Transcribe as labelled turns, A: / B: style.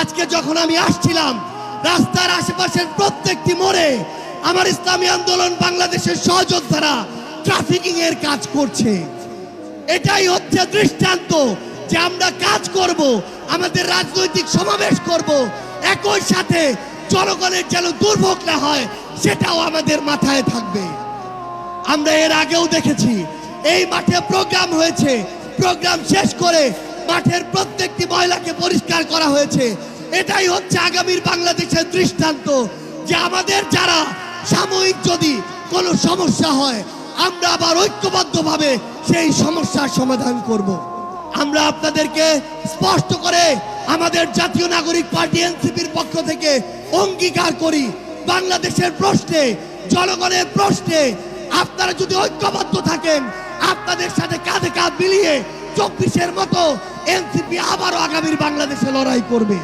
A: আজকে যখন আমি আসছিলাম রাস্তার আশেপাশের প্রত্যেকটি মোড়ে আমার ইসলামী আন্দোলন বাংলাদেশের সহযোদ্ধারা ট্রাফিকিং এর কাজ করছে। এটাই হচ্ছে দৃষ্টান্ত যে আমরা কাজ করব, আমাদের রাজনৈতিক সমাবেশ করব, একই সাথে জনগণের যেন দুর্ভোগ না হয় সেটাও আমাদের মাথায় থাকবে। আমরা এর আগেও দেখেছি এই মাঠে প্রোগ্রাম হয়েছে, প্রোগ্রাম শেষ করে মাঠের প্রত্যেকটি ময়লাকে পরিষ্কার করা হয়েছে। এটাই হচ্ছে আগামীর বাংলাদেশের দৃষ্টান্ত যে আমাদের যারা সাময়িক যদি কোনো সমস্যা হয় আমরা আবার ঐক্যবদ্ধভাবে সেই সমস্যার সমাধান করব। আমরা আপনাদেরকে স্পষ্ট করে আমাদের জাতীয় নাগরিক পার্টি এনসিপির পক্ষ থেকে অঙ্গীকার করি, বাংলাদেশের প্রশ্নে, জনগণের প্রশ্নে আপনারা যদি ঐক্যবদ্ধ থাকেন, আপনাদের সাথে কাঁধে কাঁধ মিলিয়ে 24-এর মতো এনসিপি আবারও আগামীর বাংলাদেশে লড়াই করবে।